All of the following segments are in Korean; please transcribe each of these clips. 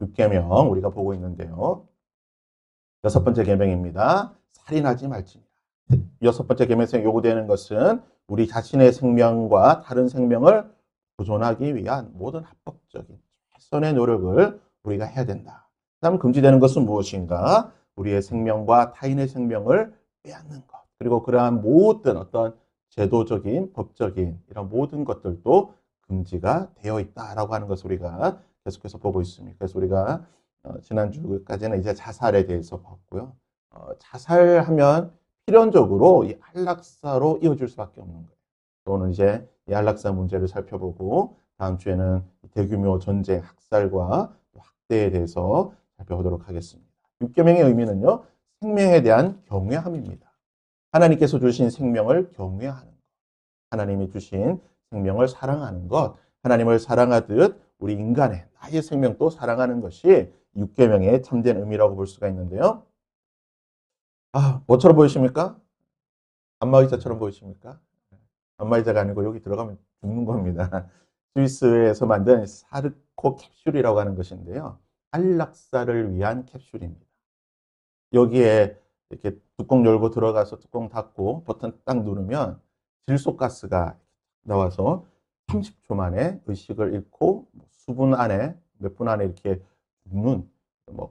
6계명 우리가 보고 있는데요. 6번째 계명입니다. 살인하지 말지니라. 6번째 계명에서 요구되는 것은 우리 자신의 생명과 다른 생명을 보존하기 위한 모든 합법적인 최선의 노력을 우리가 해야 된다. 다음 금지되는 것은 무엇인가? 우리의 생명과 타인의 생명을 빼앗는 것. 그리고 그러한 모든 어떤 제도적인, 법적인 이런 모든 것들도 금지가 되어 있다라고 하는 것을 우리가 계속해서 보고 있습니다. 그래서 우리가 지난주까지는 이제 자살에 대해서 봤고요. 자살하면 필연적으로 이 안락사로 이어질 수밖에 없는 거예요. 오늘 이제 이 안락사 문제를 살펴보고 다음 주에는 대규모 전쟁, 학살과 학대에 대해서 살펴보도록 하겠습니다. 6계명의 의미는요, 생명에 대한 경외함입니다. 하나님께서 주신 생명을 경외하는 것, 하나님이 주신 생명을 사랑하는 것, 하나님을 사랑하듯 우리 인간의 나의 생명도 사랑하는 것이 6계명의 참된 의미라고 볼 수가 있는데요. 뭐처럼 보이십니까? 안마의자처럼 보이십니까? 안마의자가 아니고 여기 들어가면 죽는 겁니다. 스위스에서 만든 사르코 캡슐이라고 하는 것인데요. 안락사를 위한 캡슐입니다. 여기에 이렇게 뚜껑 열고 들어가서 뚜껑 닫고 버튼 딱 누르면 질소가스가 나와서 30초 만에 의식을 잃고 수분 안에 몇 분 안에 이렇게 죽는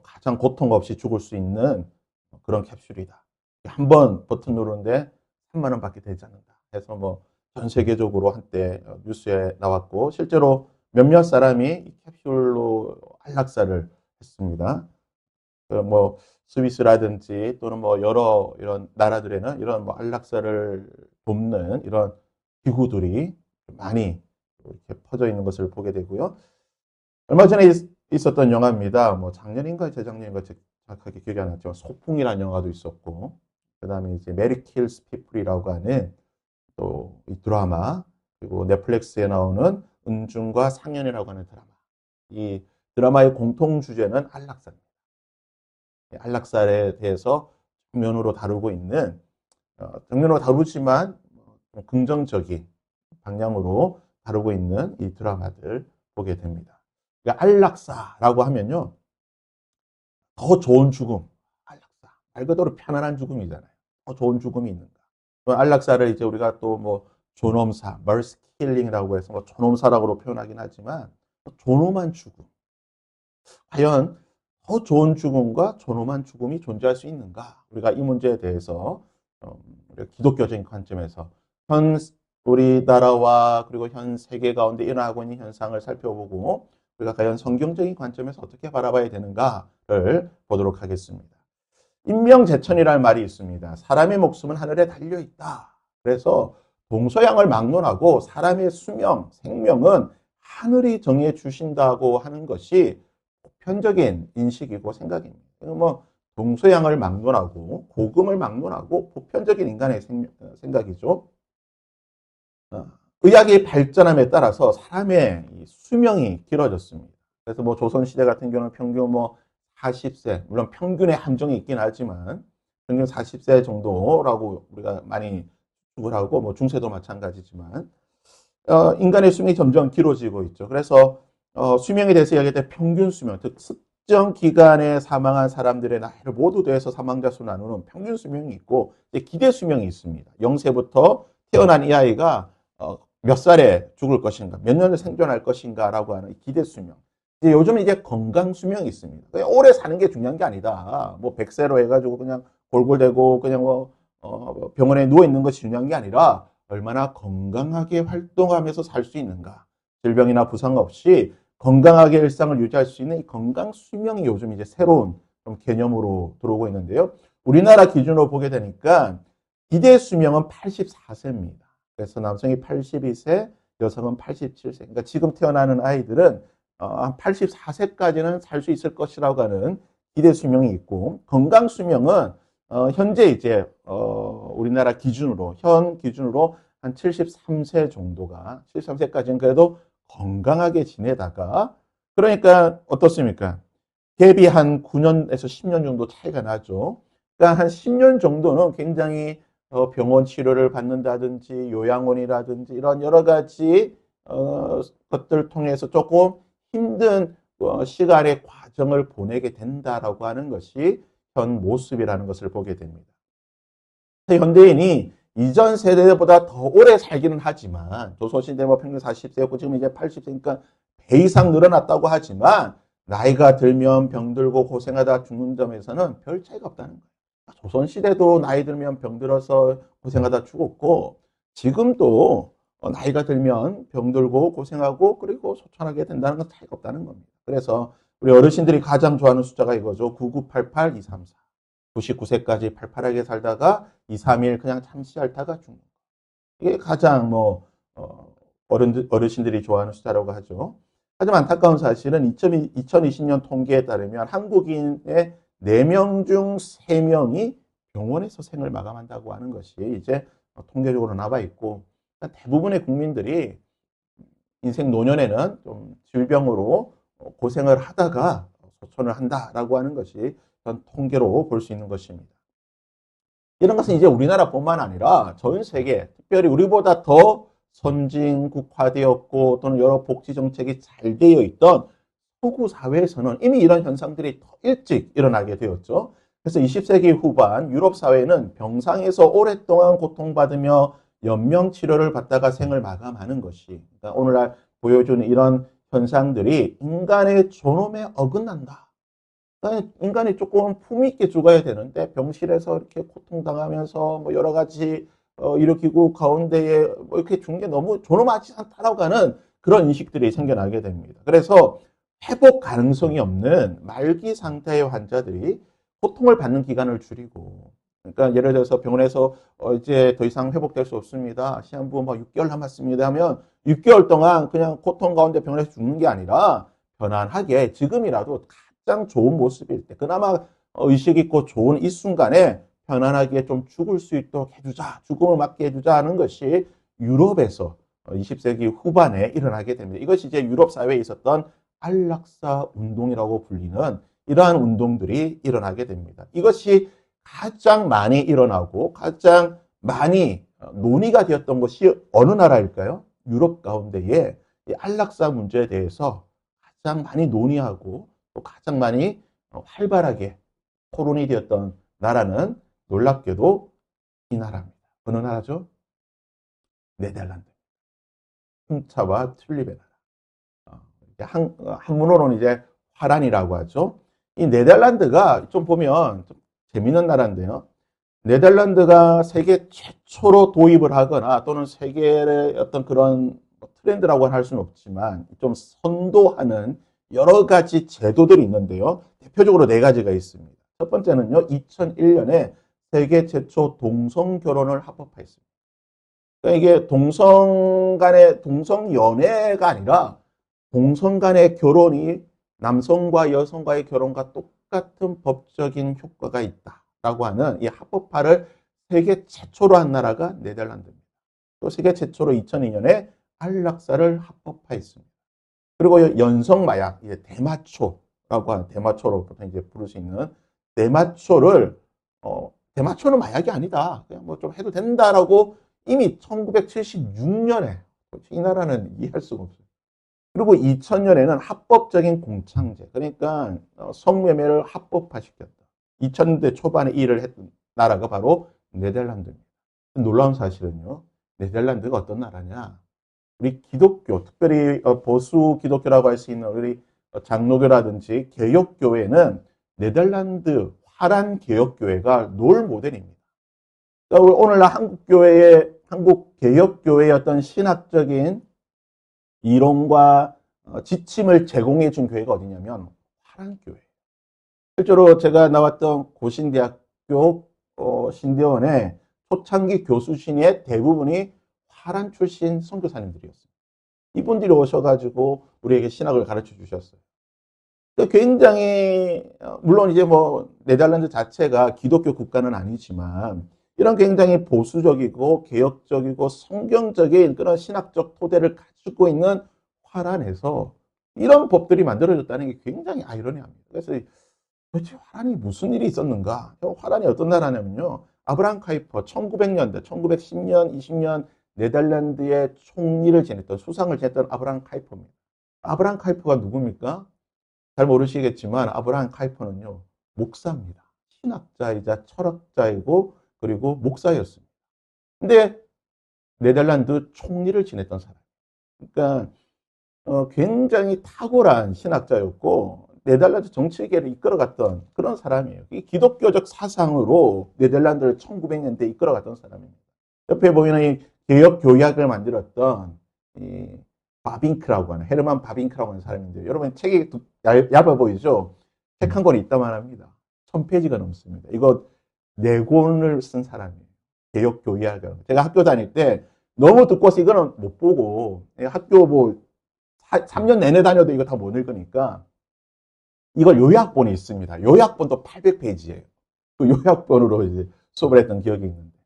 가장 고통 없이 죽을 수 있는 그런 캡슐이다. 한번 버튼 누르는데 3만 원 밖에 되지 않는다. 해서 전 세계적으로 한때 뉴스에 나왔고 실제로 몇몇 사람이 이 캡슐로 안락사를 했습니다. 스위스라든지 또는 여러 이런 나라들에는 이런 안락사를 돕는 이런 기구들이 많이 이렇게 퍼져 있는 것을 보게 되고요. 얼마 전에 있었던 영화입니다. 작년인가 재작년인가 정확하게 기억이 안 났지만 소풍이라는 영화도 있었고, 그 다음에 이제 메리 킬스 피플이라고 하는 또 이 드라마, 그리고 넷플릭스에 나오는 은중과 상연이라고 하는 드라마. 이 드라마의 공통 주제는 안락사입니다. 안락사에 대해서 정면으로 다루고 있는, 정면으로 다루지만 긍정적인 방향으로 다루고 있는 이 드라마들 보게 됩니다. 그러니까 안락사라고 하면요, 더 좋은 죽음, 안락사. 말 그대로 편안한 죽음이잖아요. 더 좋은 죽음이 있는가. 안락사를 이제 우리가 또 존엄사, mercy killing이라고 해서 존엄사라고 표현하긴 하지만, 존엄한 죽음. 과연 더 좋은 죽음과 존엄한 죽음이 존재할 수 있는가? 우리가 이 문제에 대해서 기독교적인 관점에서 현 우리나라와 그리고 현 세계 가운데 일어나고 있는 현상을 살펴보고 우리가 과연 성경적인 관점에서 어떻게 바라봐야 되는가를 보도록 하겠습니다. 인명재천이라는 말이 있습니다. 사람의 목숨은 하늘에 달려 있다. 그래서 동서양을 막론하고 사람의 수명, 생명은 하늘이 정해 주신다고 하는 것이 보편적인 인식이고 생각입니다. 동서양을 막론하고 복음을 막론하고 보편적인 인간의 생각이죠. 의학이 발전함에 따라서 사람의 수명이 길어졌습니다. 그래서 조선시대 같은 경우는 평균 40세, 물론 평균의 함정이 있긴 하지만 평균 40세 정도라고 우리가 많이 추구를 하고 중세도 마찬가지지만 인간의 수명이 점점 길어지고 있죠. 그래서 수명에 대해서 이야기할 때 평균 수명, 즉 특정 기간에 사망한 사람들의 나이를 모두 더해서 사망자 수를 나누는 평균 수명이 있고 기대 수명이 있습니다. 0세부터 태어난 이 아이가 몇 살에 죽을 것인가, 몇 년을 생존할 것인가라고 하는 기대 수명. 요즘 이제 건강 수명이 있습니다. 오래 사는 게 중요한 게 아니다. 100세로 해가지고 그냥 골골대고 그냥 병원에 누워 있는 것이 중요한 게 아니라 얼마나 건강하게 활동하면서 살 수 있는가. 질병이나 부상 없이 건강하게 일상을 유지할 수 있는 이 건강 수명이 요즘 이제 새로운 개념으로 들어오고 있는데요. 우리나라 기준으로 보게 되니까 기대 수명은 84세입니다. 그래서 남성이 82세, 여성은 87세. 그러니까 지금 태어나는 아이들은 한 84세까지는 살 수 있을 것이라고 하는 기대 수명이 있고, 건강 수명은 현재 이제 우리나라 기준으로 현 기준으로 한 73세 정도가 73세까지는 그래도 건강하게 지내다가 그러니까 어떻습니까? 갭이 한 9년에서 10년 정도 차이가 나죠. 그러니까 한 10년 정도는 굉장히 병원 치료를 받는다든지 요양원이라든지 이런 여러 가지 것들 통해서 조금 힘든 시간의 과정을 보내게 된다라고 하는 것이 현 모습이라는 것을 보게 됩니다. 현대인이 이전 세대보다 더 오래 살기는 하지만 조선시대 뭐 평균 40세였고 지금 이제 80세니까 배 이상 늘어났다고 하지만 나이가 들면 병들고 고생하다 죽는 점에서는 별 차이가 없다는 거예요. 조선시대도 나이 들면 병들어서 고생하다 죽었고 지금도 나이가 들면 병들고 고생하고 그리고 소천하게 된다는 건 차이가 없다는 겁니다. 그래서 우리 어르신들이 가장 좋아하는 숫자가 이거죠. 9988 234. 99세까지 팔팔하게 살다가 2, 3일 그냥 잠시 앓다가 죽는 거. 이게 가장 어르신들이 좋아하는 숫자라고 하죠. 하지만 안타까운 사실은 2020년 통계에 따르면 한국인의 4명 중 3명이 병원에서 생을 마감한다고 하는 것이 이제 통계적으로 나와 있고 대부분의 국민들이 인생 노년에는 좀 질병으로 고생을 하다가 소천을 한다라고 하는 것이 전 통계로 볼 수 있는 것입니다. 이런 것은 이제 우리나라뿐만 아니라 전 세계, 특별히 우리보다 더 선진국화되었고 또는 여러 복지 정책이 잘 되어 있던 서구 사회에서는 이미 이런 현상들이 더 일찍 일어나게 되었죠. 그래서 20세기 후반 유럽 사회는 병상에서 오랫동안 고통받으며 연명 치료를 받다가 생을 마감하는 것이 그러니까 오늘날 보여주는 이런 현상들이 인간의 존엄에 어긋난다. 인간이 조금 품위 있게 죽어야 되는데 병실에서 이렇게 고통당하면서 뭐 여러 가지 일으키고 가운데에 뭐 이렇게 죽는 게 너무 존엄하지 않다라고 하는 그런 인식들이 생겨나게 됩니다. 그래서 회복 가능성이 없는 말기 상태의 환자들이 고통을 받는 기간을 줄이고 그러니까 예를 들어서 병원에서 이제 더 이상 회복될 수 없습니다. 시한부 뭐 6개월 남았습니다 하면 6개월 동안 그냥 고통 가운데 병원에서 죽는 게 아니라 편안하게 지금이라도 가장 좋은 모습일 때 그나마 의식 있고 좋은 이 순간에 편안하게 좀 죽을 수 있도록 해주자. 죽음을 맞게 해주자 하는 것이 유럽에서 20세기 후반에 일어나게 됩니다. 이것이 이제 유럽 사회에 있었던 안락사 운동이라고 불리는 이러한 운동들이 일어나게 됩니다. 이것이 가장 많이 일어나고 가장 많이 논의가 되었던 것이 어느 나라일까요? 유럽 가운데에 이 안락사 문제에 대해서 가장 많이 논의하고 또 가장 많이 활발하게 토론이 되었던 나라는 놀랍게도 이 나라입니다. 어느 나라죠? 네덜란드. 홍차와 튤립의 나라. 한문으로는 이제 화란이라고 하죠. 이 네덜란드가 좀 보면 좀 재밌는 나라인데요. 네덜란드가 세계 최초로 도입을 하거나 또는 세계의 어떤 그런 트렌드라고 할 수는 없지만 좀 선도하는 여러 가지 제도들이 있는데요. 대표적으로 4가지가 있습니다. 첫 번째는요. 2001년에 세계 최초 동성 결혼을 합법화했습니다. 그러니까 이게 동성 연애가 아니라 동성 간의 결혼이 남성과 여성과의 결혼과 똑같은 법적인 효과가 있다라고 하는 이 합법화를 세계 최초로 한 나라가 네덜란드입니다. 또 세계 최초로 2002년에 안락사를 합법화했습니다. 그리고 연성 마약, 대마초라고 하는 대마초로 보통 이제 부를 수 있는 대마초를 대마초는 마약이 아니다. 그냥 뭐 좀 해도 된다라고 이미 1976년에 이 나라는 이해할 수가 없어요. 그리고 2000년에는 합법적인 공창제, 그러니까 성매매를 합법화시켰다. 2000년대 초반에 이 일을 했던 나라가 바로 네덜란드입니다. 놀라운 사실은요. 네덜란드가 어떤 나라냐? 우리 기독교, 특별히 보수 기독교라고 할 수 있는 우리 장로교라든지 개혁교회는 네덜란드 화란 개혁교회가 롤 모델입니다. 그러니까 오늘날 한국 개혁교회의 어떤 신학적인 이론과 지침을 제공해 준 교회가 어디냐면 화란교회. 실제로 제가 나왔던 고신대학교 신대원의 초창기 교수진의 대부분이 화란 출신 선교사님들이었어요. 이분들이 오셔가지고 우리에게 신학을 가르쳐 주셨어요. 굉장히 물론 이제 뭐 네덜란드 자체가 기독교 국가는 아니지만 이런 굉장히 보수적이고 개혁적이고 성경적인 그런 신학적 토대를 가지고 있는 화란에서 이런 법들이 만들어졌다는 게 굉장히 아이러니합니다. 그래서 도대체 화란이 무슨 일이 있었는가? 화란이 어떤 나라냐면요. 아브라함 카이퍼 1900년대, 1910년, 20년 네덜란드의 총리를 지냈던 수상을 지냈던 아브라함 카이퍼입니다. 아브라함 카이퍼가 누굽니까? 잘 모르시겠지만 아브라함 카이퍼는요, 목사입니다. 신학자이자 철학자이고 그리고 목사였습니다. 근데 네덜란드 총리를 지냈던 사람. 그러니까 굉장히 탁월한 신학자였고 네덜란드 정치계를 이끌어갔던 그런 사람이에요. 이 기독교적 사상으로 네덜란드를 1900년대에 이끌어갔던 사람입니다. 옆에 보면 이 개혁 교약을 만들었던 이 바빙크라고 하는 헤르만 바빙크라고 하는 사람인데요. 여러분 책이 얇아 보이죠? 책 한 권이 있다만 합니다. 1000페이지가 넘습니다. 이거 4권을 쓴 사람이에요. 개혁 교약을. 제가 학교 다닐 때 너무 두꺼워서 이거는 못 보고 학교 뭐 3년 내내 다녀도 이거 다 못 읽으니까 이걸 요약본이 있습니다. 요약본도 800페이지예요. 그 요약본으로 이제 수업을 했던 기억이 있는데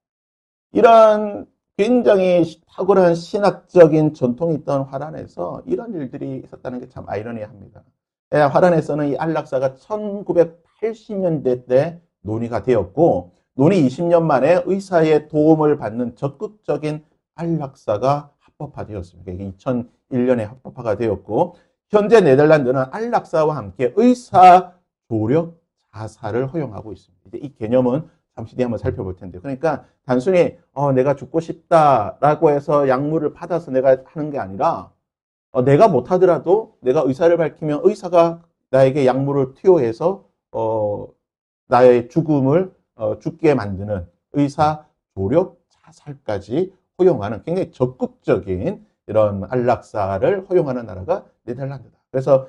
이런 굉장히 탁월한 신학적인 전통이 있던 화란에서 이런 일들이 있었다는 게 참 아이러니합니다. 화란에서는 이 안락사가 1980년대 때 논의가 되었고 논의 20년 만에 의사의 도움을 받는 적극적인 안락사가 합법화되었습니다. 이게 2001년에 합법화가 되었고 현재 네덜란드는 안락사와 함께 의사 조력 자살을 허용하고 있습니다. 이제 이 개념은 잠시 뒤에 한번 살펴볼 텐데요. 그러니까 단순히 내가 죽고 싶다라고 해서 약물을 받아서 내가 하는 게 아니라 내가 못하더라도 내가 의사를 밝히면 의사가 나에게 약물을 투여해서 나의 죽음을 죽게 만드는 의사 조력 자살까지 허용하는 굉장히 적극적인 이런 안락사를 허용하는 나라가 네덜란드다. 그래서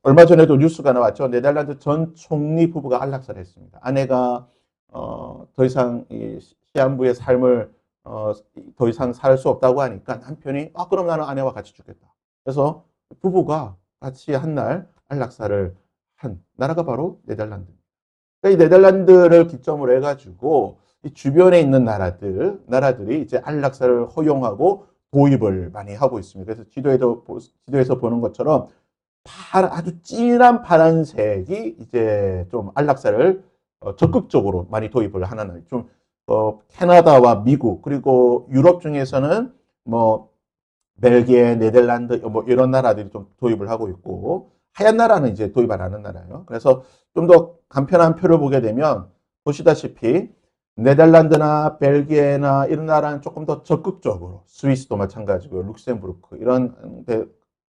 얼마 전에도 뉴스가 나왔죠. 네덜란드 전 총리 부부가 안락사를 했습니다. 아내가 더 이상 이 시한부의 삶을 더 이상 살 수 없다고 하니까 남편이 그럼 나는 아내와 같이 죽겠다. 그래서 부부가 같이 한 날 안락사를 한 나라가 바로 네덜란드입니다. 그러니까 이 네덜란드를 기점으로 해가지고 이 주변에 있는 나라들이 이제 안락사를 허용하고 도입을 많이 하고 있습니다. 그래서 지도에서 보는 것처럼 아주 진한 파란색이 이제 좀 안락사를 적극적으로 많이 도입을 하는 좀 캐나다와 미국 그리고 유럽 중에서는 뭐 벨기에, 네덜란드 뭐 이런 나라들이 좀 도입을 하고 있고 하얀 나라는 이제 도입 안 하는 나라예요. 그래서 좀 더 간편한 표를 보게 되면 보시다시피 네덜란드나 벨기에나 이런 나라는 조금 더 적극적으로 스위스도 마찬가지고 룩셈부르크 이런 데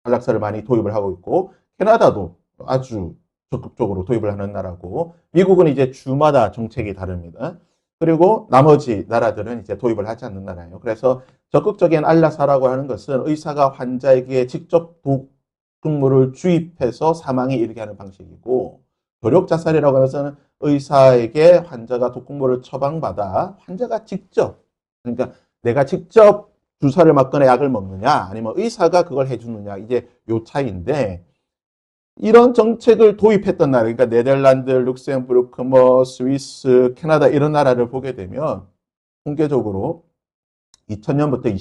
안락사를 많이 도입을 하고 있고 캐나다도 아주 적극적으로 도입을 하는 나라고 미국은 이제 주마다 정책이 다릅니다. 그리고 나머지 나라들은 이제 도입을 하지 않는 나라예요. 그래서 적극적인 안락사라고 하는 것은 의사가 환자에게 직접 독극물을 주입해서 사망에 이르게 하는 방식이고 조력 자살이라고 하는 것은 의사에게 환자가 독극물을 처방받아 환자가 직접 그러니까 내가 직접 주사를 맞거나 약을 먹느냐 아니면 의사가 그걸 해주느냐 이제 요 차이인데 이런 정책을 도입했던 나라 그러니까 네덜란드, 룩셈부르크, 뭐 스위스, 캐나다 이런 나라를 보게 되면 통계적으로 2000년부터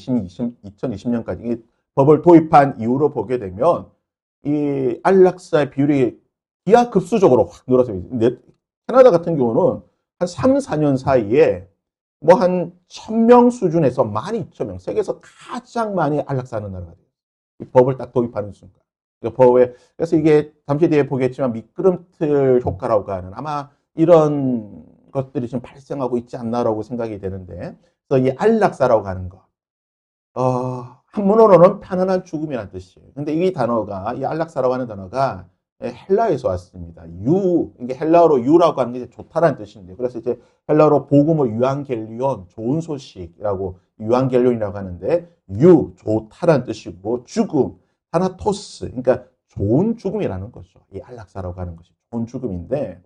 2020년까지 법을 도입한 이후로 보게 되면 이 안락사의 비율이 기하급수적으로 확 늘어서요. 캐나다 같은 경우는 한 3, 4년 사이에 뭐 한 1000명 수준에서 12,000명, 세계에서 가장 많이 안락사하는 나라가 돼요. 이 법을 딱 도입하는 순간. 그래서 이게 잠시 뒤에 보겠지만 미끄럼틀 효과라고 하는 아마 이런 것들이 지금 발생하고 있지 않나라고 생각이 되는데, 그래서 이 안락사라고 하는 거, 한문어로는 편안한 죽음이라는 뜻이에요. 근데 이 단어가, 이 안락사라고 하는 단어가 헬라에서 왔습니다. 이게 헬라어로 유라고 하는 게 좋다라는 뜻인데, 그래서 이제 헬라어로 복음을 유앙겔리온, 좋은 소식이라고 유앙겔리온이라고 하는데, 좋다라는 뜻이고, 죽음, 타나토스, 그러니까 좋은 죽음이라는 거죠. 이 안락사라고 하는 것이 좋은 죽음인데,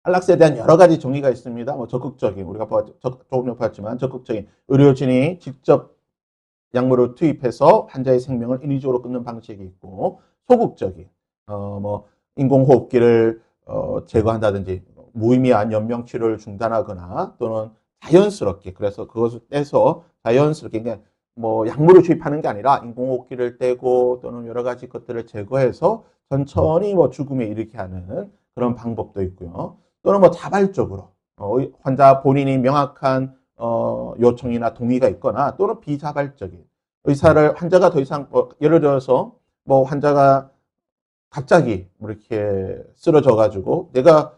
안락사에 대한 여러 가지 정의가 있습니다. 뭐 적극적인, 우리가 조금 전에 봤지만 적극적인 의료진이 직접 약물을 투입해서 환자의 생명을 인위적으로 끊는 방식이 있고, 소극적인, 뭐 인공호흡기를 제거한다든지 무의미한 연명 치료를 중단하거나 또는 자연스럽게 그래서 그것을 떼서 자연스럽게 그러니까 뭐 약물을 주입하는 게 아니라 인공호흡기를 떼고 또는 여러 가지 것들을 제거해서 천천히 뭐 죽음에 이르게 하는 그런 방법도 있고요. 또는 뭐 자발적으로 환자 본인이 명확한 요청이나 동의가 있거나 또는 비자발적인 환자가 더 이상 예를 들어서 뭐 환자가 갑자기 뭐 이렇게 쓰러져가지고 내가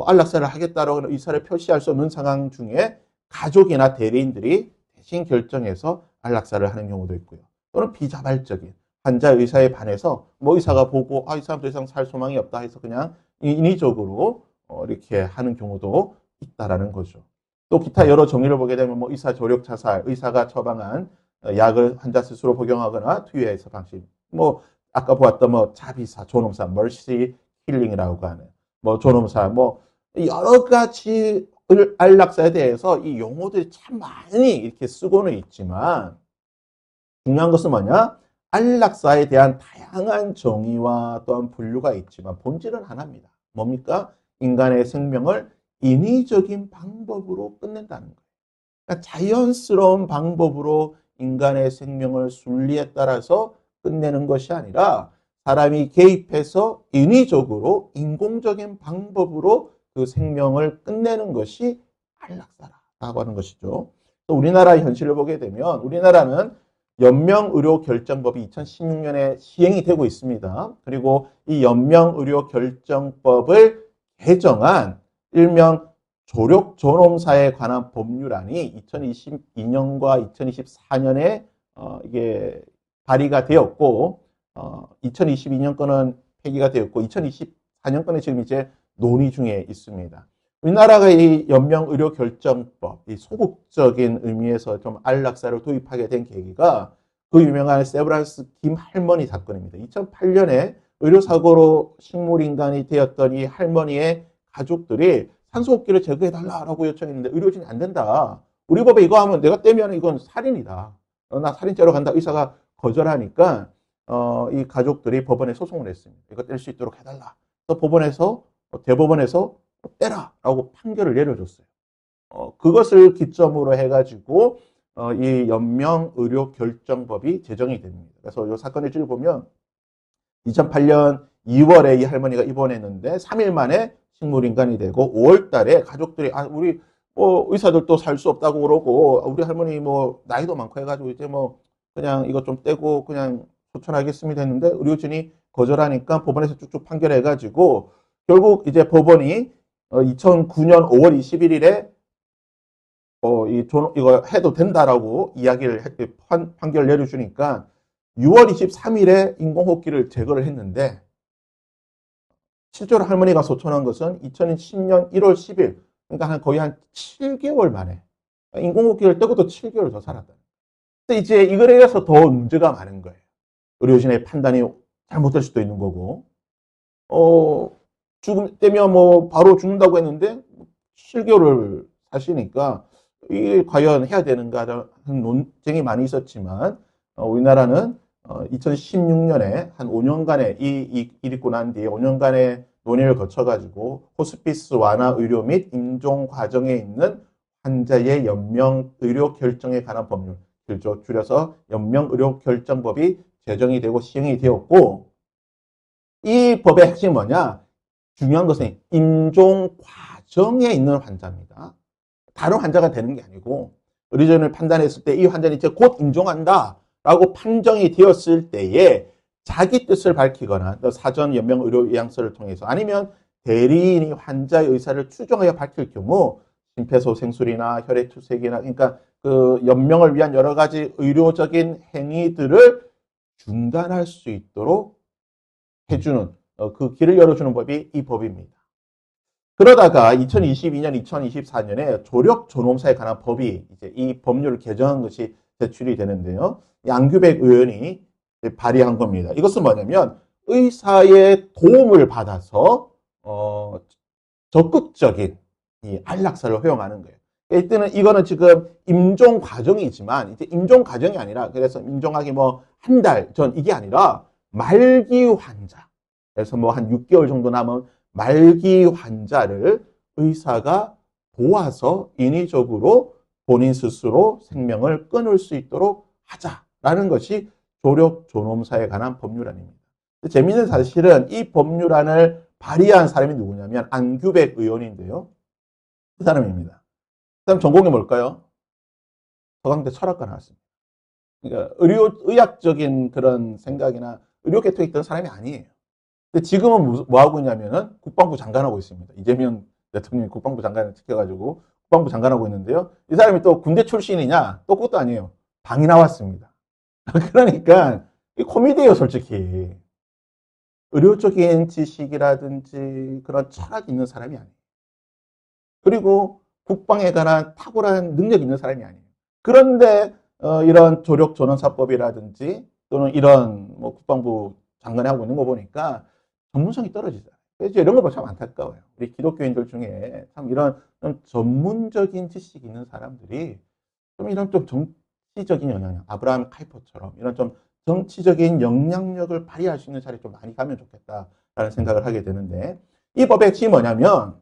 안락사를 하겠다라고 의사를 표시할 수 없는 상황 중에 가족이나 대리인들이 대신 결정해서 안락사를 하는 경우도 있고요. 또는 비자발적인 환자 의사에 반해서 뭐 의사가 보고 이 사람 더 이상 살 소망이 없다 해서 그냥 인위적으로 이렇게 하는 경우도 있다라는 거죠. 또 기타 여러 정의를 보게 되면 뭐 의사 조력 자살, 의사가 처방한 약을 환자 스스로 복용하거나 투여해서 방식, 뭐 아까 보았던 뭐 자비사, 존엄사, 멀시 힐링이라고 하는 뭐 존엄사, 뭐 여러 가지 안락사에 대해서 이 용어들이 참 많이 이렇게 쓰고는 있지만 중요한 것은 뭐냐? 안락사에 대한 다양한 정의와 또한 분류가 있지만 본질은 하나입니다. 뭡니까? 인간의 생명을 인위적인 방법으로 끝낸다는 거예요. 그러니까 자연스러운 방법으로 인간의 생명을 순리에 따라서 끝내는 것이 아니라 사람이 개입해서 인위적으로 인공적인 방법으로 그 생명을 끝내는 것이 안락사라고 하는 것이죠. 또 우리나라 현실을 보게 되면 우리나라는 연명의료결정법이 2016년에 시행이 되고 있습니다. 그리고 이 연명의료결정법을 개정한 일명 조력존엄사에 관한 법률안이 2022년과 2024년에 이게 발의가 되었고 2022년 거는 폐기가 되었고 2024년 거는 지금 이제 논의 중에 있습니다. 우리나라가 이 연명의료결정법, 이 소극적인 의미에서 좀 안락사를 도입하게 된 계기가 그 유명한 세브란스 김 할머니 사건입니다. 2008년에 의료사고로 식물인간이 되었던 이 할머니의 가족들이 산소호흡기를 제거해달라고 요청했는데 의료진이 안 된다. 우리 법에 이거 하면 내가 떼면 이건 살인이다. 나 살인죄로 간다. 의사가 거절하니까 이 가족들이 법원에 소송을 했습니다. 이거 뗄 수 있도록 해달라. 그래서 법원에서 대법원에서 떼라라고 판결을 내려줬어요. 그것을 기점으로 해가지고 이 연명의료결정법이 제정이 됩니다. 그래서 이 사건의 줄 보면 2008년 2월에 이 할머니가 입원했는데 3일 만에 식물인간이 되고 5월 달에 가족들이 우리 뭐 의사들도 살 수 없다고 그러고 우리 할머니 뭐 나이도 많고 해가지고 이제 뭐 그냥 이거 좀 떼고 그냥 소천하겠습니다 했는데 의료진이 거절하니까 법원에서 쭉쭉 판결해가지고 결국 이제 법원이 2009년 5월 21일에 이거 해도 된다라고 이야기를 판결을 내려주니까 6월 23일에 인공호흡기를 제거를 했는데 실제로 할머니가 소천한 것은 2010년 1월 10일 그러니까 거의 한 7개월 만에 인공호흡기를 떼고도 7개월 더 살았다. 근데 이제 이거에 대해서 더 문제가 많은 거예요. 의료진의 판단이 잘못될 수도 있는 거고 떼면 뭐 바로 죽는다고 했는데 7개월을 사시니까 이게 과연 해야 되는가 하는 논쟁이 많이 있었지만 우리나라는 2016년에 한 5년간의 이 일이 있고 난 뒤에 5년간의 논의를 거쳐가지고 호스피스 완화 의료 및 임종 과정에 있는 환자의 연명 의료 결정에 관한 법률, 줄여서 연명 의료 결정법이 제정이 되고 시행이 되었고 이 법의 핵심이 뭐냐? 중요한 것은 임종 과정에 있는 환자입니다. 다른 환자가 되는 게 아니고 의료진을 판단했을 때 이 환자는 이제 곧 임종한다 라고 판정이 되었을 때에 자기 뜻을 밝히거나 사전 연명 의료 요양서를 통해서 아니면 대리인이 환자의 의사를 추정하여 밝힐 경우 심폐소생술이나 혈액투색이나 그러니까 그 연명을 위한 여러 가지 의료적인 행위들을 중단할 수 있도록 해주는 그 길을 열어주는 법이 이 법입니다. 그러다가 2022년, 2024년에 조력존엄사에 관한 법이 이제 이 법률을 개정한 것이 제출이 되는데요. 양규백 의원이 발의한 겁니다. 이것은 뭐냐면 의사의 도움을 받아서 적극적인 이 안락사를 허용하는 거예요. 이때는 이거는 지금 임종 과정이지만 이제 임종 과정이 아니라 그래서 임종하기 뭐 한 달 전 이게 아니라 말기 환자. 그래서 뭐 한 6개월 정도 남은 말기 환자를 의사가 도와서 인위적으로 본인 스스로 생명을 끊을 수 있도록 하자라는 것이 조력존엄사에 관한 법률안입니다. 재미있는 사실은 이 법률안을 발의한 사람이 누구냐면 안규백 의원인데요. 그 사람입니다. 그 사람 전공이 뭘까요? 서강대 철학과 나왔습니다. 그러니까 의학적인 그런 생각이나 의료 계통에 있던 사람이 아니에요. 근데 지금은 뭐 하고 있냐면은 국방부 장관하고 있습니다. 이재명 대통령이 국방부 장관을 시켜가지고 국방부 장관하고 있는데요. 이 사람이 또 군대 출신이냐? 또 그것도 아니에요. 방이 나왔습니다. 그러니까 이 코미디예요, 솔직히. 의료적인 지식이라든지 그런 철학이 있는 사람이 아니에요. 그리고 국방에 관한 탁월한 능력이 있는 사람이 아니에요. 그런데 이런 조력 전원사법이라든지 또는 이런 뭐 국방부 장관이 하고 있는 거 보니까 전문성이 떨어지잖아요. 그래서 이런 거 보면 참 안타까워요. 우리 기독교인들 중에 참 이런 좀 전문적인 지식이 있는 사람들이 좀 이런 좀 정치적인 영향력, 아브라함 카이퍼처럼 이런 좀 정치적인 영향력을 발휘할 수 있는 자리에 좀 많이 가면 좋겠다라는 생각을 하게 되는데, 이 법의 핵심이 뭐냐면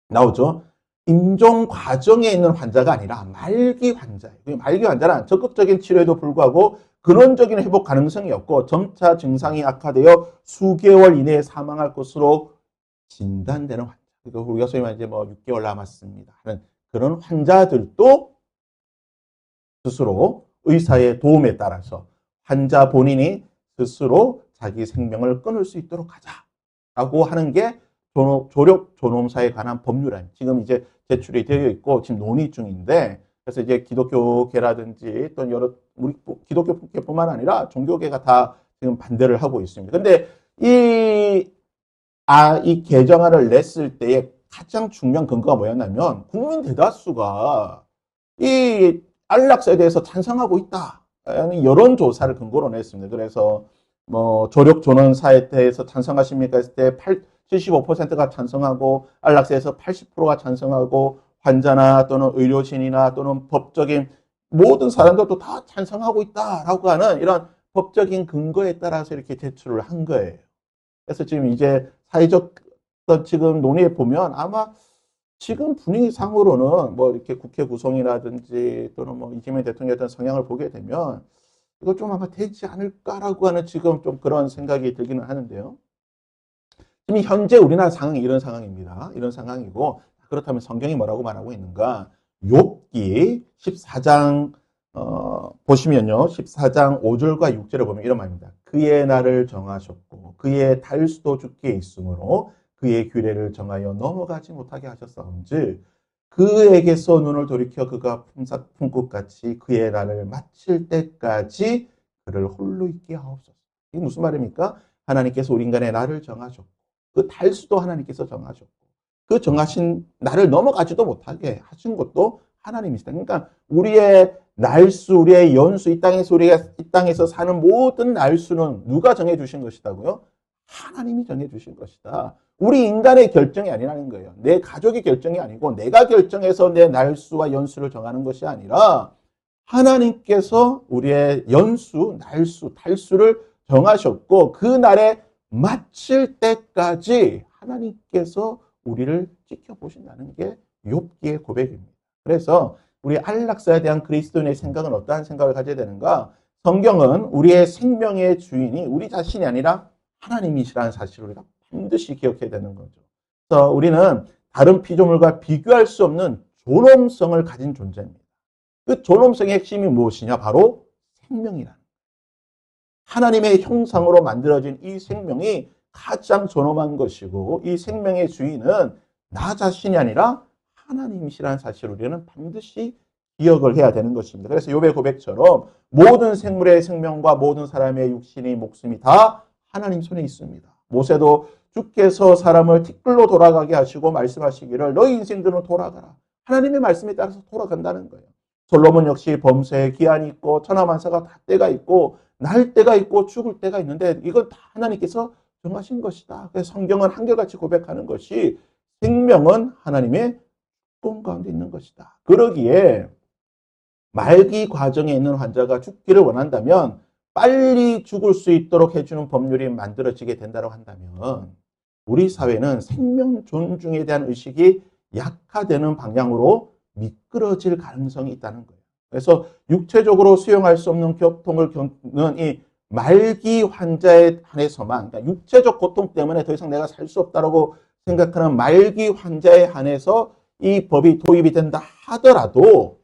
나오죠. 임종 과정에 있는 환자가 아니라 말기 환자예요. 말기 환자는 적극적인 치료에도 불구하고 근원적인 회복 가능성이 없고 점차 증상이 악화되어 수개월 이내에 사망할 것으로 진단되는 환자. 그러니까 우리가 소위 말해 뭐 6개월 남았습니다 하는 그런 환자들도 스스로 의사의 도움에 따라서 환자 본인이 스스로 자기 생명을 끊을 수 있도록 하자라고 하는 게 조력 존엄사에 관한 법률안 지금 이제 제출이 되어 있고 지금 논의 중인데, 그래서 이제 기독교계라든지 또 여러 우리 기독교계뿐만 아니라 종교계가 다 지금 반대를 하고 있습니다. 근데 이 개정안을 냈을 때의 가장 중요한 근거가 뭐였냐면 국민 대다수가 이 안락사에 대해서 찬성하고 있다. 여론조사를 근거로 냈습니다. 그래서 뭐 조력 존원사에 대해서 찬성하십니까 했을 때 75%가 찬성하고 안락사에서 80%가 찬성하고 환자나 또는 의료진이나 또는 법적인 모든 사람들도 다 찬성하고 있다라고 하는 이런 법적인 근거에 따라서 이렇게 제출을 한 거예요. 그래서 지금 이제 사회적 지금 논의에 보면 아마 지금 분위기상으로는 뭐 이렇게 국회 구성이라든지 또는 뭐 이재명 대통령의 어떤 성향을 보게 되면 이거 좀 아마 되지 않을까라고 하는 지금 좀 그런 생각이 들기는 하는데요. 지금 현재 우리나라 상황이 이런 상황입니다. 이런 상황이고, 그렇다면 성경이 뭐라고 말하고 있는가? 욥기 14장 보시면요. 14장 5절과 6절을 보면 이런 말입니다. 그의 날을 정하셨고 그의 달수도 주께 있으므로 그의 규례를 정하여 넘어가지 못하게 하셨사온즉 그에게서 눈을 돌이켜 그가 품꾼같이 그의 날을 마칠 때까지 그를 홀로 있게 하옵소서. 이게 무슨 말입니까? 하나님께서 우리 인간의 날을 정하셨고 그 달수도 하나님께서 정하셨고 그 정하신 날을 넘어가지도 못하게 하신 것도 하나님이시다. 그러니까 우리의 날수, 우리의 연수, 우리가 이 땅에서 사는 모든 날수는 누가 정해주신 것이다고요? 하나님이 정해주신 것이다. 우리 인간의 결정이 아니라는 거예요. 내 가족의 결정이 아니고 내가 결정해서 내 날수와 연수를 정하는 것이 아니라 하나님께서 우리의 연수, 날수, 달수를 정하셨고 그 날에 마칠 때까지 하나님께서 우리를 지켜보신다는 게 욥기의 고백입니다. 그래서 우리 안락사에 대한 그리스도인의 생각은 어떠한 생각을 가져야 되는가? 성경은 우리의 생명의 주인이 우리 자신이 아니라 하나님이시라는 사실을 우리가 반드시 기억해야 되는 거죠. 그래서 우리는 다른 피조물과 비교할 수 없는 존엄성을 가진 존재입니다. 그 존엄성의 핵심이 무엇이냐? 바로 생명이라는 거예요. 하나님의 형상으로 만들어진 이 생명이 가장 존엄한 것이고 이 생명의 주인은 나 자신이 아니라 하나님이시라는 사실을 우리는 반드시 기억을 해야 되는 것입니다. 그래서 욥의 고백처럼 모든 생물의 생명과 모든 사람의 육신이 목숨이 다 하나님 손에 있습니다. 모세도 주께서 사람을 티끌로 돌아가게 하시고 말씀하시기를 너희 인생들은 돌아가라. 하나님의 말씀에 따라서 돌아간다는 거예요. 솔로몬 역시 범사에 기한이 있고 천하만사가 다 때가 있고 날 때가 있고 죽을 때가 있는데 이건 다 하나님께서 정하신 것이다. 그래서 성경은 한결같이 고백하는 것이 생명은 하나님의 꿈 가운데 있는 것이다. 그러기에 말기 과정에 있는 환자가 죽기를 원한다면 빨리 죽을 수 있도록 해주는 법률이 만들어지게 된다고 한다면 우리 사회는 생명 존중에 대한 의식이 약화되는 방향으로 미끄러질 가능성이 있다는 거예요. 그래서 육체적으로 수용할 수 없는 고통을 겪는 이 말기 환자에 한해서만, 그러니까 육체적 고통 때문에 더 이상 내가 살 수 없다고 생각하는 말기 환자에 한해서 이 법이 도입이 된다 하더라도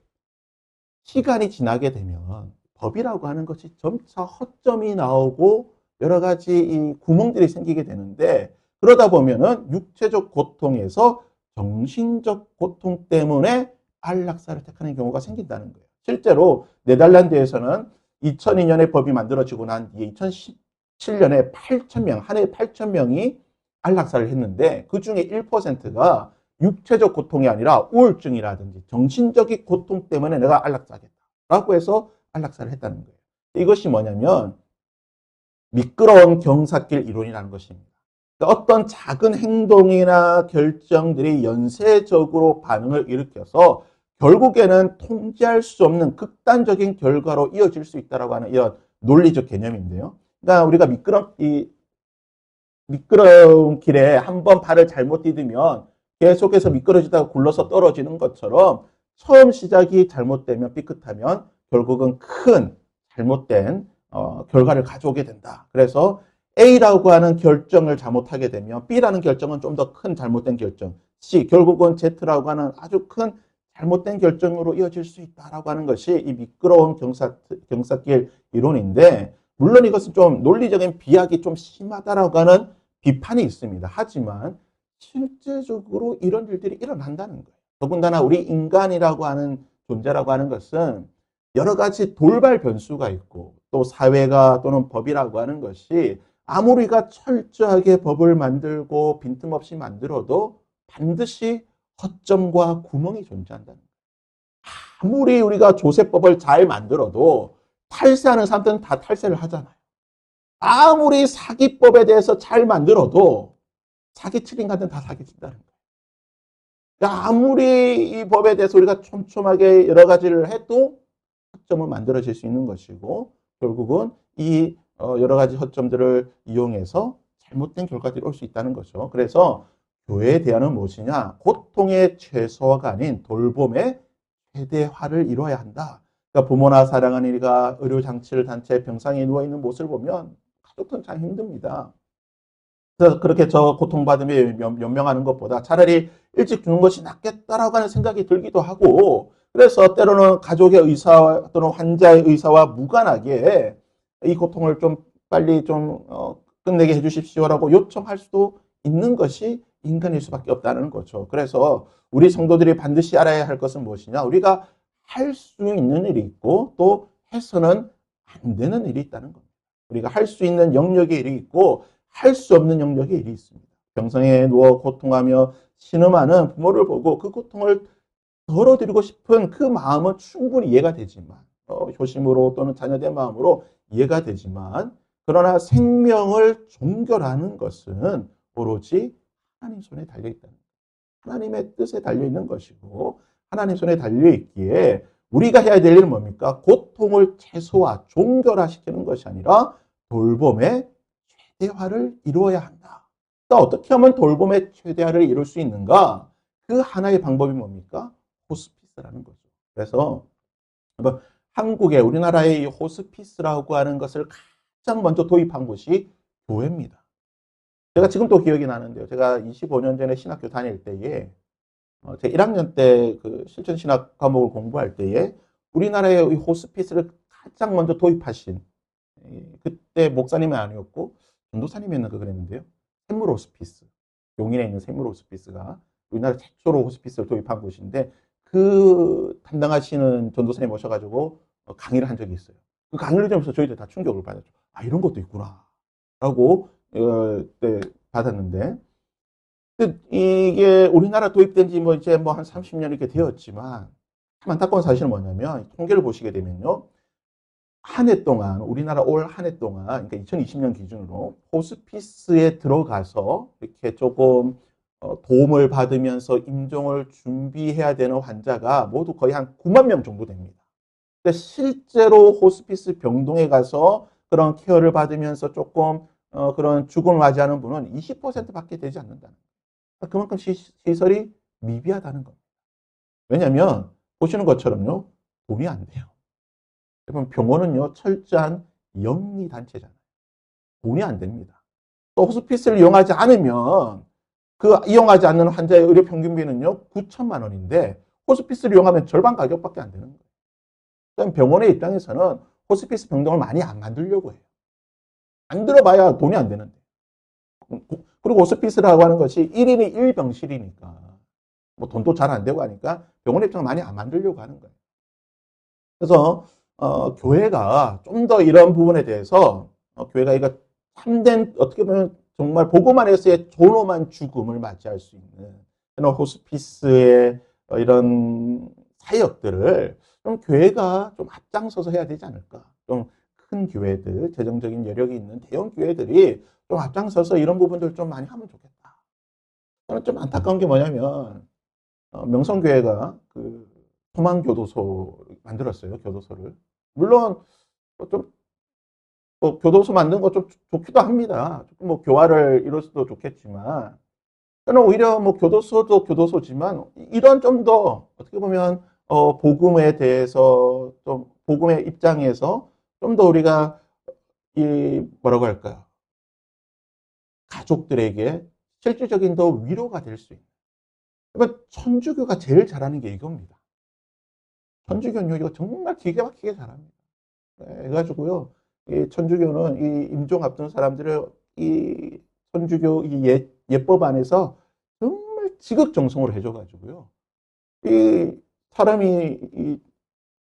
시간이 지나게 되면 법이라고 하는 것이 점차 허점이 나오고 여러 가지 이 구멍들이 생기게 되는데 그러다 보면은 육체적 고통에서 정신적 고통 때문에 안락사를 택하는 경우가 생긴다는 거예요. 실제로 네덜란드에서는 2002년에 법이 만들어지고 난 뒤에 2017년에 8,000명, 한 해에 8,000명이 안락사를 했는데 그 중에 1%가 육체적 고통이 아니라 우울증이라든지 정신적인 고통 때문에 내가 안락사하겠다라고 해서 안락사를 했다는 거예요. 이것이 뭐냐면 미끄러운 경사길 이론이라는 것입니다. 그러니까 어떤 작은 행동이나 결정들이 연쇄적으로 반응을 일으켜서 결국에는 통제할 수 없는 극단적인 결과로 이어질 수 있다고 하는 이런 논리적 개념인데요. 그러니까 우리가 미끄러운 길에 한번 발을 잘못 디디면 계속해서 미끄러지다가 굴러서 떨어지는 것처럼 처음 시작이 잘못되면 삐끗하면 결국은 큰 잘못된 결과를 가져오게 된다. 그래서 A라고 하는 결정을 잘못하게 되면 B라는 결정은 좀 더 큰 잘못된 결정, C 결국은 Z라고 하는 아주 큰 잘못된 결정으로 이어질 수 있다라고 하는 것이 이 미끄러운 경사길 이론인데 물론 이것은 좀 논리적인 비약이 좀 심하다라고 하는 비판이 있습니다. 하지만 실제적으로 이런 일들이 일어난다는 거예요. 더군다나 우리 인간이라고 하는 존재라고 하는 것은 여러 가지 돌발 변수가 있고 또 사회가 또는 법이라고 하는 것이 아무리 우리가 철저하게 법을 만들고 빈틈없이 만들어도 반드시 허점과 구멍이 존재한다는 거예요. 아무리 우리가 조세법을 잘 만들어도 탈세하는 사람들은 다 탈세를 하잖아요. 아무리 사기법에 대해서 잘 만들어도 사기치는 사람들은 다 사기친다는 거예요. 그러니까 아무리 이 법에 대해서 우리가 촘촘하게 여러 가지를 해도 허점을 만들어질 수 있는 것이고 결국은 이 여러 가지 허점들을 이용해서 잘못된 결과들이 올 수 있다는 거죠. 그래서 교회에 대한은 무엇이냐? 고통의 최소화가 아닌 돌봄의 최대화를 이루어야 한다. 그러니까 부모나 사랑하는 이가 의료장치를 단체 병상에 누워있는 모습을 보면 가족들은 참 힘듭니다. 그래서 그렇게 저 고통받으며 연명하는 것보다 차라리 일찍 죽는 것이 낫겠다라고 하는 생각이 들기도 하고 그래서 때로는 가족의 의사 또는 환자의 의사와 무관하게 이 고통을 좀 빨리 좀 끝내게 해주십시오라고 요청할 수도 있는 것이 인간일 수밖에 없다는 거죠. 그래서 우리 성도들이 반드시 알아야 할 것은 무엇이냐? 우리가 할 수 있는 일이 있고 또 해서는 안 되는 일이 있다는 겁니다. 우리가 할 수 있는 영역의 일이 있고 할 수 없는 영역의 일이 있습니다. 병상에 누워 고통하며 신음하는 부모를 보고 그 고통을 덜어드리고 싶은 그 마음은 충분히 이해가 되지만 효심으로 또는 자녀된 마음으로 이해가 되지만 그러나 생명을 종결하는 것은 오로지 하나님 손에 달려있다는 거예요. 하나님의 뜻에 달려있는 것이고 하나님 손에 달려있기에 우리가 해야 될 일은 뭡니까? 고통을 최소화, 종결화시키는 것이 아니라 돌봄의 최대화를 이루어야 한다. 그러니까 어떻게 하면 돌봄의 최대화를 이룰 수 있는가? 그 하나의 방법이 뭡니까? 호스피스라는 거죠. 그래서 한국에 우리나라의 호스피스라고 하는 것을 가장 먼저 도입한 곳이 교회입니다. 제가 지금도 기억이 나는데요. 제가 25년 전에 신학교 다닐 때에 제 1학년 때 그 실천 신학 과목을 공부할 때에 우리나라의 호스피스를 가장 먼저 도입하신 그때 목사님은 아니었고 전도사님이었나 그랬는데요. 샘물 호스피스, 용인에 있는 샘물 호스피스가 우리나라 최초로 호스피스를 도입한 곳인데 그 담당하시는 전도사님 모셔가지고 강의를 한 적이 있어요. 그 강의를 들으면서 저희들 다 충격을 받았죠. 아 이런 것도 있구나 라고 네, 받았는데 이게 우리나라 도입된 지 뭐 이제 뭐 한 30년 이렇게 되었지만 참 안타까운 사실은 뭐냐면 통계를 보시게 되면요. 한 해 동안 우리나라 올 한 해 동안 그러니까 2020년 기준으로 호스피스에 들어가서 이렇게 조금 도움을 받으면서 임종을 준비해야 되는 환자가 모두 거의 한 9만 명 정도 됩니다. 근데 실제로 호스피스 병동에 가서 그런 케어를 받으면서 조금 그런 죽음을 맞이하는 분은 20%밖에 되지 않는다는 거예요. 그만큼 시설이 미비하다는 겁니다. 왜냐하면 보시는 것처럼요 돈이 안 돼요. 여러분 병원은요 철저한 영리 단체잖아요. 돈이 안 됩니다. 또 호스피스를 이용하지 않으면 그 이용하지 않는 환자의 의료 평균비는요 9천만 원인데 호스피스를 이용하면 절반 가격밖에 안 되는 거예요. 병원의 입장에서는 호스피스 병동을 많이 안 만들려고 해요. 안 들어봐야 돈이 안 되는데. 그리고 호스피스라고 하는 것이 1인이 1병실이니까 뭐 돈도 잘 안 되고 하니까 병원 입장 많이 안 만들려고 하는 거예요. 그래서 교회가 좀 더 이런 부분에 대해서 교회가 이거 참된 어떻게 보면 정말 보고만 해서의 존엄한 죽음을 맞이할 수 있는 이런 호스피스의 이런 사역들을 좀 교회가 좀 앞장서서 해야 되지 않을까. 좀 큰 교회들, 재정적인 여력이 있는 대형 교회들이 좀 앞장서서 이런 부분들 좀 많이 하면 좋겠다. 저는 좀 안타까운 게 뭐냐면 명성교회가 그 소망교도소 만들었어요. 교도소를. 물론 좀 교도소 만든 거 좀 좋기도 합니다. 뭐 교화를 이룰 수도 좋겠지만 저는 오히려 뭐 교도소도 교도소지만 이런 좀 더 어떻게 보면 복음에 대해서 좀 복음의 입장에서 좀 더 우리가 이 뭐라고 할까요? 가족들에게 실질적인 더 위로가 될 수 있는. 그러니까 천주교가 제일 잘하는 게 이겁니다. 천주교는 이거 정말 기가 막히게 잘합니다. 해가지고요, 이 천주교는 이 임종 앞둔 사람들을 이 천주교 이 예법 안에서 정말 지극정성으로 해줘가지고요, 이 사람이 이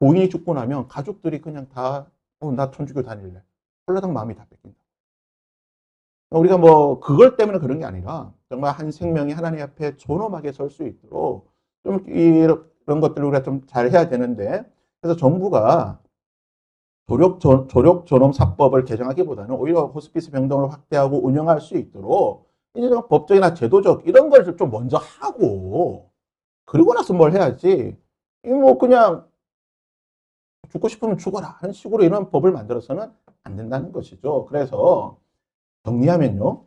고인이 죽고 나면 가족들이 그냥 다, 나 천주교 다닐래. 홀라당 마음이 다 뺏긴다. 우리가 뭐 그걸 때문에 그런 게 아니라 정말 한 생명이 하나님 앞에 존엄하게 설 수 있도록 좀 이런 것들을 우리가 좀 잘 해야 되는데, 그래서 정부가 조력 존엄 사법을 개정하기보다는 오히려 호스피스 병동을 확대하고 운영할 수 있도록 이제 법적이나 제도적 이런 걸 좀 먼저 하고 그리고 나서 뭘 해야지. 이 뭐 그냥 죽고 싶으면 죽어라 하는 식으로 이런 법을 만들어서는 안 된다는 것이죠. 그래서 정리하면요,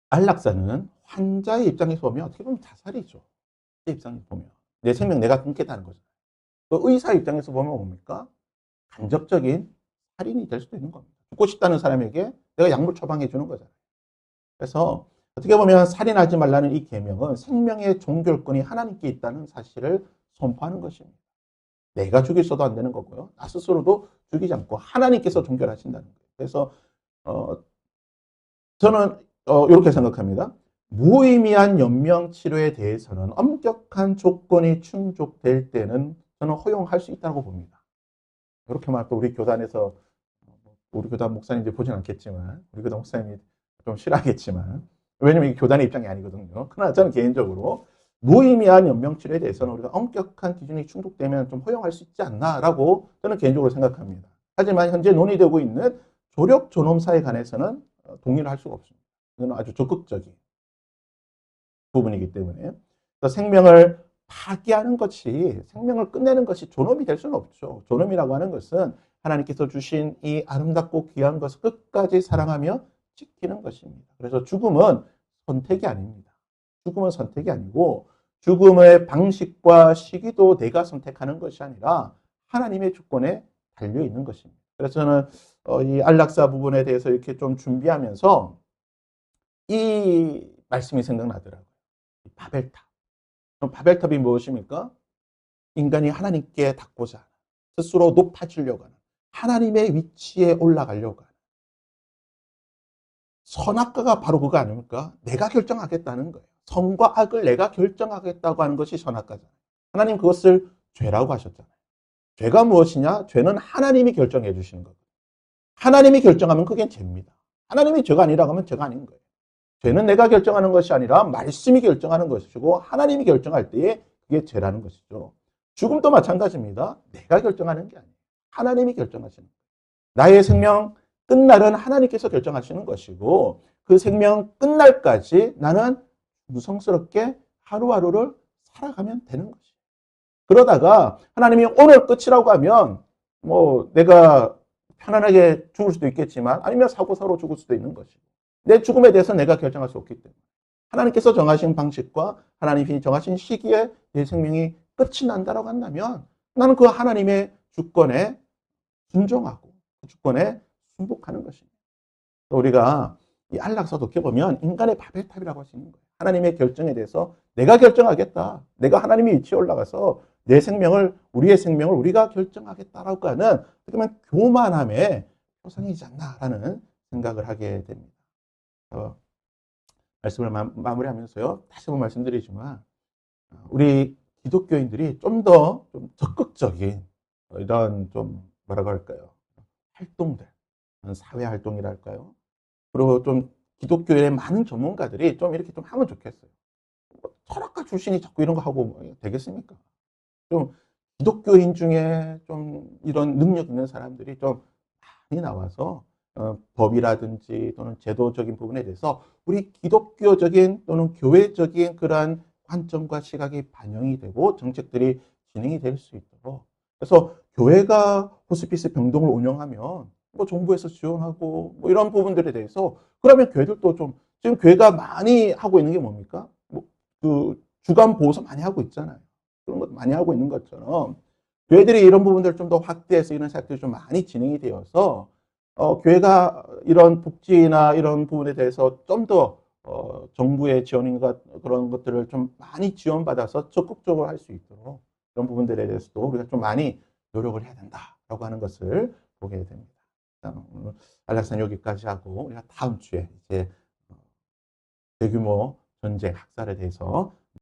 안락사는 환자의 입장에서 보면 어떻게 보면 자살이죠. 내 입장에서 보면 내 생명 내가 끊겠다는 거죠. 또 의사 입장에서 보면 뭡니까? 간접적인 살인이 될 수도 있는 겁니다. 죽고 싶다는 사람에게 내가 약물 처방해 주는 거잖아요. 그래서 어떻게 보면 살인하지 말라는 이 계명은 생명의 종결권이 하나님께 있다는 사실을 선포하는 것입니다. 내가 죽일서도 안 되는 거고요. 나 스스로도 죽이지 않고 하나님께서 종결하신다는 거예요. 그래서 저는 이렇게 생각합니다. 무의미한 연명 치료에 대해서는 엄격한 조건이 충족될 때는 저는 허용할 수 있다고 봅니다. 이렇게 말고 우리 교단에서 우리 교단 목사님들이 보진 않겠지만 우리 교단 목사님이 좀 싫어하겠지만 왜냐면 이게 교단의 입장이 아니거든요. 그러나 저는 개인적으로 무의미한 연명치료에 대해서는 우리가 엄격한 기준이 충족되면 좀 허용할 수 있지 않나라고 저는 개인적으로 생각합니다. 하지만 현재 논의되고 있는 조력 존엄사에 관해서는 동의를 할 수가 없습니다. 이건 아주 적극적인 부분이기 때문에 생명을 파기하는 것이 생명을 끝내는 것이 존엄이 될 수는 없죠. 존엄이라고 하는 것은 하나님께서 주신 이 아름답고 귀한 것을 끝까지 사랑하며 지키는 것입니다. 그래서 죽음은 선택이 아닙니다. 죽음은 선택이 아니고 죽음의 방식과 시기도 내가 선택하는 것이 아니라 하나님의 주권에 달려 있는 것입니다. 그래서 저는 이 안락사 부분에 대해서 이렇게 좀 준비하면서 이 말씀이 생각나더라고요. 바벨탑. 바벨탑이 무엇입니까? 인간이 하나님께 닿고자 하는, 스스로 높아지려고 하는, 하나님의 위치에 올라가려고 하는. 선악과가 바로 그거 아닙니까? 내가 결정하겠다는 거예요. 선과 악을 내가 결정하겠다고 하는 것이 선악과잖아요. 하나님 그것을 죄라고 하셨잖아요. 죄가 무엇이냐? 죄는 하나님이 결정해 주시는 거예요. 하나님이 결정하면 그게 죄입니다. 하나님이 죄가 아니라고 하면 죄가 아닌 거예요. 죄는 내가 결정하는 것이 아니라 말씀이 결정하는 것이고 하나님이 결정할 때에 그게 죄라는 것이죠. 죽음도 마찬가지입니다. 내가 결정하는 게 아니에요. 하나님이 결정하시는 거예요. 나의 생명 끝날은 하나님께서 결정하시는 것이고 그 생명 끝날까지 나는 무성스럽게 하루하루를 살아가면 되는 것이에요. 그러다가 하나님이 오늘 끝이라고 하면 뭐 내가 편안하게 죽을 수도 있겠지만 아니면 사고사로 죽을 수도 있는 것이고 내 죽음에 대해서 내가 결정할 수 없기 때문에 하나님께서 정하신 방식과 하나님이 정하신 시기에 내 생명이 끝이 난다라고 한다면 나는 그 하나님의 주권에 순종하고 그 주권에 순복하는 것입니다. 우리가 이 안락사도 어떻게 보면 인간의 바벨탑이라고 할 수 있는 거예요. 하나님의 결정에 대해서 내가 결정하겠다. 내가 하나님의 위치에 올라가서 내 생명을 우리의 생명을 우리가 결정하겠다라고 하는 어떻게 보면 교만함의 표상이지 않나라는 생각을 하게 됩니다. 말씀을 마무리하면서요. 다시 한번 말씀드리지만 우리 기독교인들이 좀 더 좀 적극적인 이런 좀 뭐라고 할까요? 활동들, 사회 활동이랄까요? 그리고 좀 기독교의 많은 전문가들이 좀 이렇게 좀 하면 좋겠어요. 뭐 철학가 출신이 자꾸 이런 거 하고 뭐 되겠습니까? 좀 기독교인 중에 좀 이런 능력 있는 사람들이 좀 많이 나와서 법이라든지 또는 제도적인 부분에 대해서 우리 기독교적인 또는 교회적인 그러한 관점과 시각이 반영이 되고 정책들이 진행이 될 수 있도록 그래서 교회가 호스피스 병동을 운영하면 뭐 정부에서 지원하고 뭐 이런 부분들에 대해서 그러면 교회들도 좀 지금 교회가 많이 하고 있는 게 뭡니까? 뭐 그 주간 보호소 많이 하고 있잖아요. 그런 것 많이 하고 있는 것처럼 교회들이 이런 부분들을 좀 더 확대해서 이런 사역들이 좀 많이 진행이 되어서 교회가 이런 복지나 이런 부분에 대해서 좀 더 정부의 지원인가 그런 것들을 좀 많이 지원받아서 적극적으로 할 수 있도록 그런 부분들에 대해서도 우리가 좀 많이 노력을 해야 된다라고 하는 것을 보게 됩니다. 오늘 안락사는 여기까지 하고 우리가 다음 주에 이제 대규모 전쟁 학살에 대해서